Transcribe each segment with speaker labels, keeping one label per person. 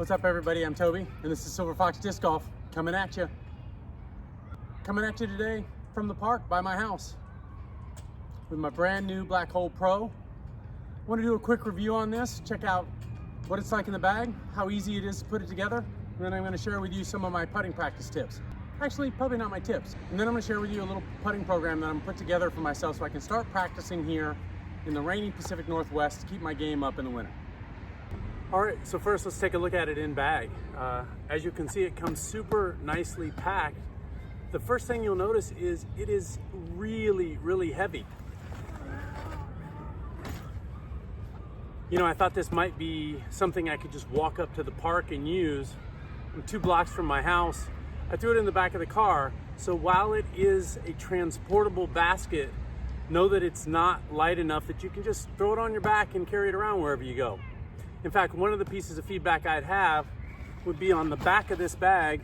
Speaker 1: What's up, everybody? I'm Toby, and this is Silver Fox Disc Golf coming at you. Coming at you today from the park by my house with my brand new Black Hole Pro. I want to do a quick review on this, check out what it's like in the bag, how easy it is to put it together, and then I'm going to share with you some of my putting practice tips. Actually, probably not my tips. And then I'm going to share with you a little putting program that I'm put together for myself so I can start practicing here in the rainy Pacific Northwest to keep my game up in the winter. All right, so first let's take a look at it in bag. As you can see, it comes super nicely packed. The first thing you'll notice is it is really, really heavy. You know, I thought this might be something I could just walk up to the park and use. I'm 2 blocks from my house. I threw it in the back of the car. So while it is a transportable basket, know that it's not light enough that you can just throw it on your back and carry it around wherever you go. In fact, one of the pieces of feedback I'd have would be on the back of this bag,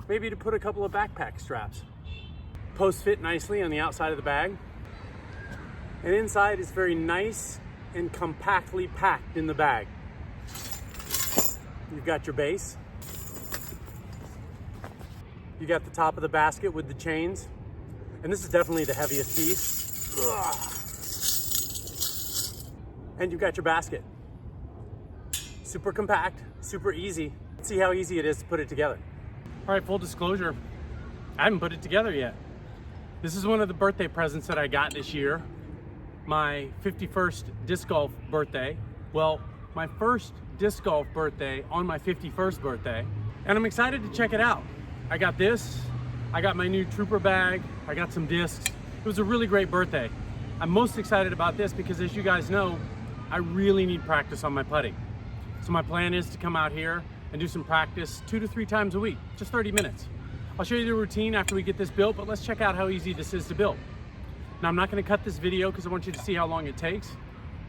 Speaker 1: maybe to put a couple of backpack straps. Posts fit nicely on the outside of the bag. And inside is very nice and compactly packed in the bag. You've got your base. You got the top of the basket with the chains. And this is definitely the heaviest piece. And you've got your basket. Super compact, super easy. Let's see how easy it is to put it together. All right, full disclosure, I haven't put it together yet. This is one of the birthday presents that I got this year. My 51st disc golf birthday. Well, my first disc golf birthday on my 51st birthday. And I'm excited to check it out. I got this, I got my new Trooper bag, I got some discs. It was a really great birthday. I'm most excited about this because, as you guys know, I really need practice on my putting. So my plan is to come out here and do some practice 2 to 3 times a week, just 30 minutes. I'll show you the routine after we get this built, but let's check out how easy this is to build. Now, I'm not gonna cut this video because I want you to see how long it takes.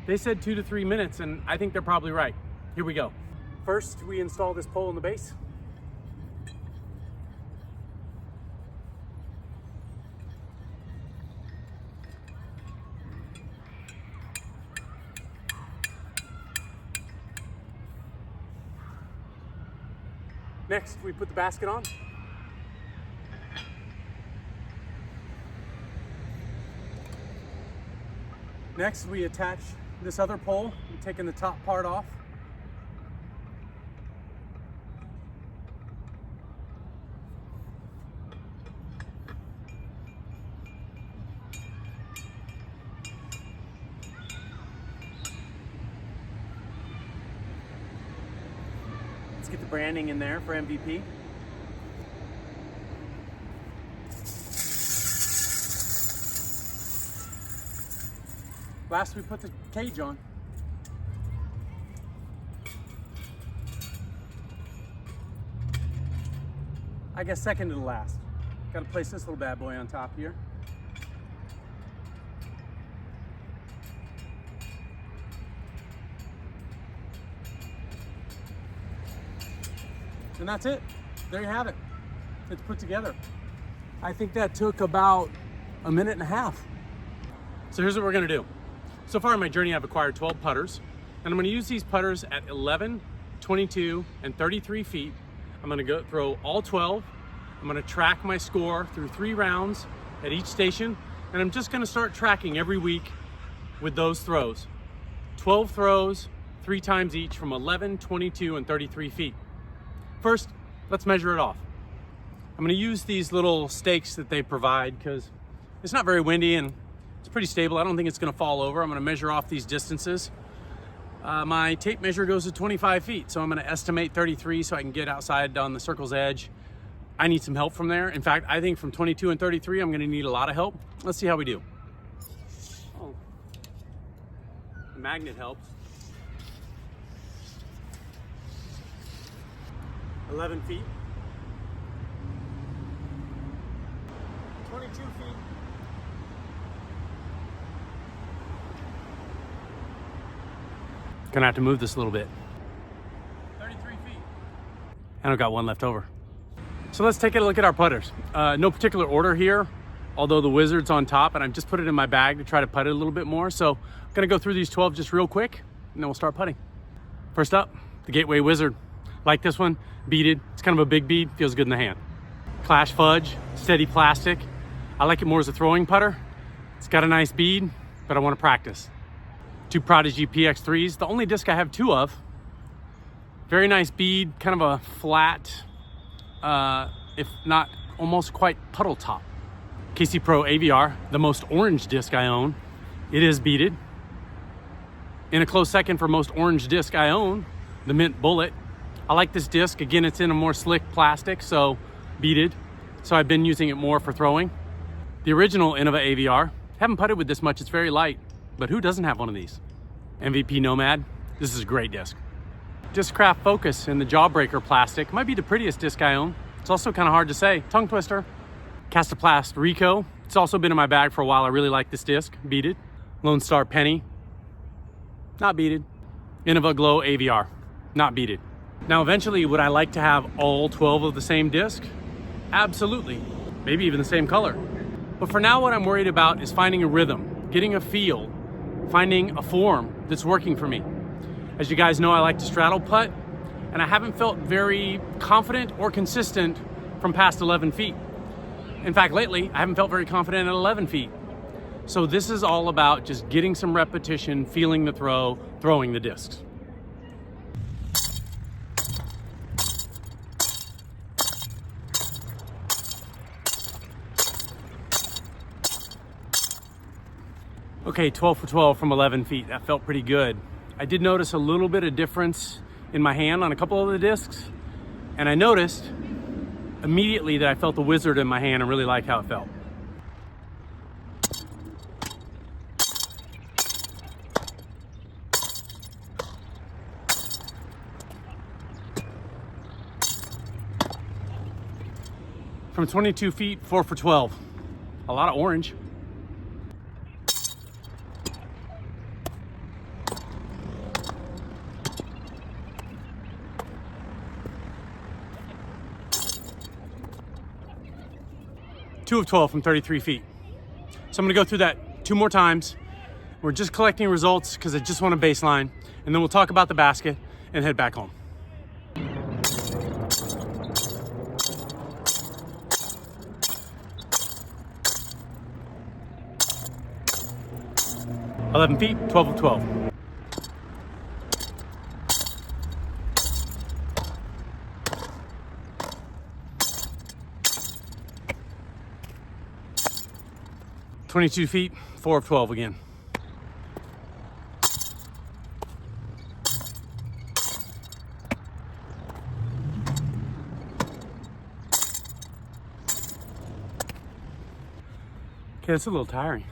Speaker 1: They said 2 to 3 minutes, and I think they're probably right. Here we go. First, we install this pole in the base. Next, we put the basket on. Next, we attach this other pole, taking the top part off. Let's get the branding in there for MVP. Last, we put the cage on. I guess second to the last. Got to place this little bad boy on top here. And that's it. There you have it. It's put together. I think that took about a minute and a half. So here's what we're gonna do. So far in my journey, I've acquired 12 putters, and I'm gonna use these putters at 11, 22, and 33 feet. I'm gonna go throw all 12. I'm gonna track my score through 3 rounds at each station, and I'm just gonna start tracking every week with those throws. 12 throws, 3 times each from 11, 22, and 33 feet. First, let's measure it off. I'm gonna use these little stakes that they provide because it's not very windy and it's pretty stable. I don't think it's gonna fall over. I'm gonna measure off these distances. My tape measure goes to 25 feet, so I'm gonna estimate 33 so I can get outside on the circle's edge. I need some help from there. In fact, I think from 22 and 33, I'm gonna need a lot of help. Let's see how we do. Oh, the magnet helps. 11 feet. 22 feet. Gonna have to move this a little bit. 33 feet. And I've got one left over. So let's take a look at our putters. No particular order here, although the Wizard's on top, and I've just put it in my bag to try to putt it a little bit more. So I'm gonna go through these 12 just real quick, and then we'll start putting. First up, the Gateway Wizard. Like this one, beaded. It's kind of a big bead, feels good in the hand. Clash Fudge, steady plastic. I like it more as a throwing putter. It's got a nice bead, but I want to practice. Two Prodigy PX3s, the only disc I have two of. Very nice bead, kind of a flat, if not almost quite puddle top. KC Pro AVR, the most orange disc I own. It is beaded. In a close second for most orange disc I own, the Mint Bullet. I like this disc. Again, it's in a more slick plastic, so beaded. So I've been using it more for throwing. The original Innova AVR. Haven't putted with this much, it's very light, but who doesn't have one of these? MVP Nomad, this is a great disc. Discraft Focus in the Jawbreaker plastic. Might be the prettiest disc I own. It's also kind of hard to say. Tongue twister. Castoplast Rico. It's also been in my bag for a while. I really like this disc, beaded. Lone Star Penny, not beaded. Innova Glow AVR, not beaded. Now eventually, would I like to have all 12 of the same disc? Absolutely, maybe even the same color. But for now, what I'm worried about is finding a rhythm, getting a feel, finding a form that's working for me. As you guys know, I like to straddle putt, and I haven't felt very confident or consistent from past 11 feet. In fact, lately, I haven't felt very confident at 11 feet. So this is all about just getting some repetition, feeling the throw, throwing the discs. Okay, 12 for 12 from 11 feet. That felt pretty good. I did notice a little bit of difference in my hand on a couple of the discs, and I noticed immediately that I felt the Wizard in my hand and really liked how it felt. From 22 feet, 4 for 12. A lot of orange. Two of 12 from 33 feet. So I'm gonna go through that 2 more times. We're just collecting results because I just want a baseline, and then we'll talk about the basket and head back home. "11 feet, 12 of 12. "22 feet, 4 of 12 again. Okay, that's a little tiring.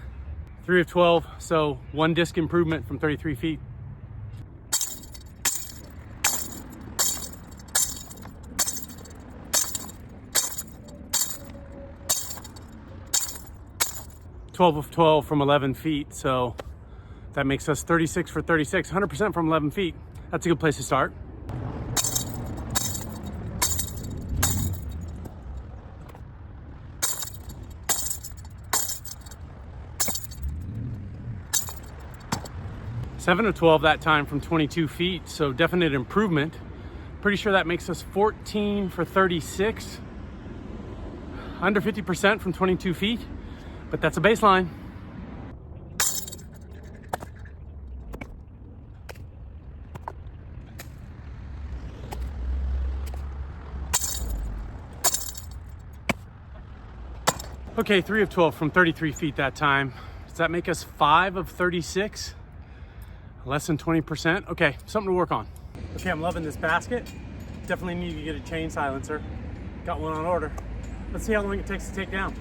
Speaker 1: 3 of 12, so 1 disc improvement from 33 feet. "12 of 12 from 11 feet, so that makes us 36 for 36, 100% from 11 feet. That's a good place to start. "7 of 12 that time from 22 feet, so definite improvement. Pretty sure that makes us 14 for 36. Under 50% from 22 feet, but that's a baseline. Okay, 3 of 12 from 33 feet that time. Does that make us 5 of 36? Less than 20%. Okay, something to work on. Okay, I'm loving this basket. Definitely need to get a chain silencer. Got one on order. Let's see how long it takes to take down.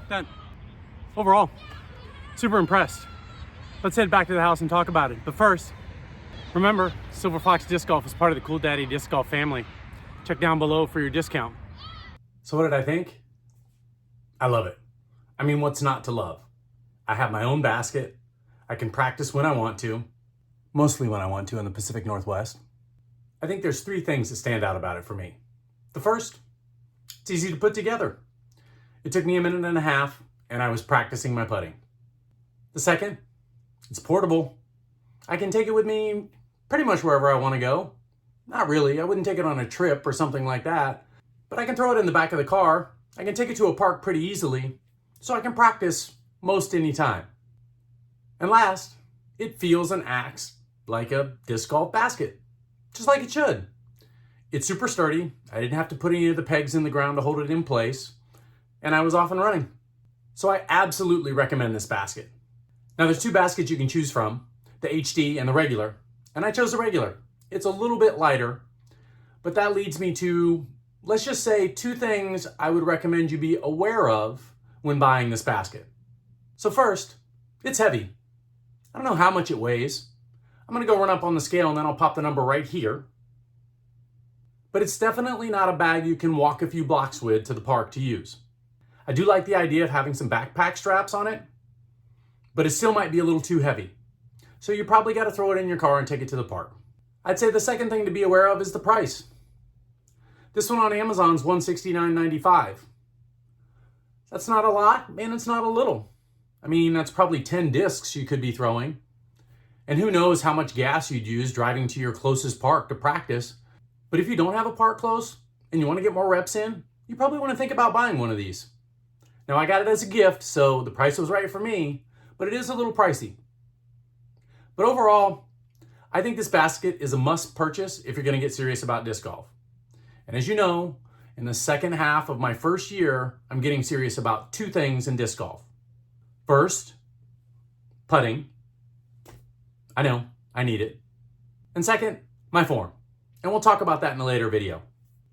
Speaker 1: Done. Overall, super impressed. Let's head back to the house and talk about it. But first, remember, Silver Fox Disc Golf is part of the Cool Daddy Disc Golf family. Check down below for your discount. So what did I think? I love it. I mean, what's not to love? I have my own basket. I can practice when I want to, mostly when I want to in the Pacific Northwest. I think there's 3 things that stand out about it for me. The first, it's easy to put together. It took me a minute and a half, and I was practicing my putting. The second, it's portable. I can take it with me pretty much wherever I want to go. Not really, I wouldn't take it on a trip or something like that, but I can throw it in the back of the car. I can take it to a park pretty easily, so I can practice most any time. And last, it feels and acts like a disc golf basket, just like it should. It's super sturdy. I didn't have to put any of the pegs in the ground to hold it in place, and I was off and running. So I absolutely recommend this basket. Now there's 2 baskets you can choose from, the HD and the regular, and I chose the regular. It's a little bit lighter, but that leads me to, let's just say, 2 things I would recommend you be aware of when buying this basket. So first, it's heavy. I don't know how much it weighs. I'm gonna go run up on the scale and then I'll pop the number right here. But it's definitely not a bag you can walk a few blocks with to the park to use. I do like the idea of having some backpack straps on it, but it still might be a little too heavy. So you probably gotta throw it in your car and take it to the park. I'd say the second thing to be aware of is the price. This one on Amazon's $169.95. That's not a lot, and it's not a little. I mean, that's probably 10 discs you could be throwing. And who knows how much gas you'd use driving to your closest park to practice. But if you don't have a park close and you want to get more reps in, you probably want to think about buying one of these. Now, I got it as a gift, so the price was right for me, but it is a little pricey. But overall, I think this basket is a must purchase if you're going to get serious about disc golf. And as you know, in the second half of my first year, I'm getting serious about 2 things in disc golf. First, putting. I know, I need it. And second, my form. And we'll talk about that in a later video.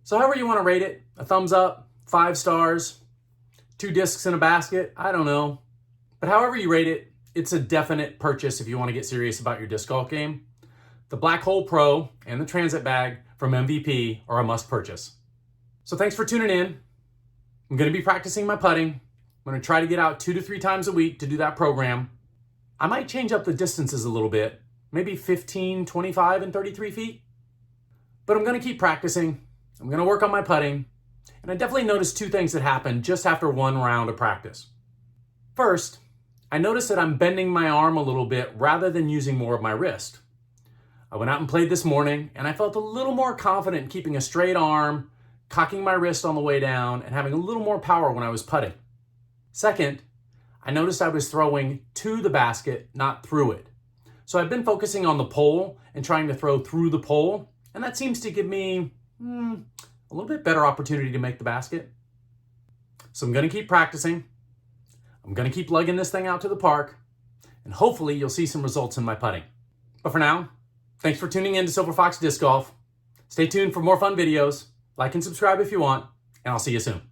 Speaker 1: So however you want to rate it, a thumbs up, 5 stars, 2 discs in a basket, I don't know. But however you rate it, it's a definite purchase if you want to get serious about your disc golf game. The Black Hole Pro and the Transit Bag from MVP are a must purchase. So thanks for tuning in. I'm going to be practicing my putting. I'm going to try to get out 2 to 3 times a week to do that program. I might change up the distances a little bit, maybe 15, 25, and 33 feet. But I'm going to keep practicing. I'm going to work on my putting. And I definitely noticed 2 things that happened just after 1 round of practice. First, I noticed that I'm bending my arm a little bit rather than using more of my wrist. I went out and played this morning, and I felt a little more confident in keeping a straight arm, cocking my wrist on the way down, and having a little more power when I was putting. Second, I noticed I was throwing to the basket, not through it. So I've been focusing on the pole and trying to throw through the pole, and that seems to give me a little bit better opportunity to make the basket. So I'm going to keep practicing. I'm going to keep lugging this thing out to the park, and hopefully you'll see some results in my putting. But for now, thanks for tuning in to Silver Fox Disc Golf. Stay tuned for more fun videos. Like and subscribe if you want, and I'll see you soon.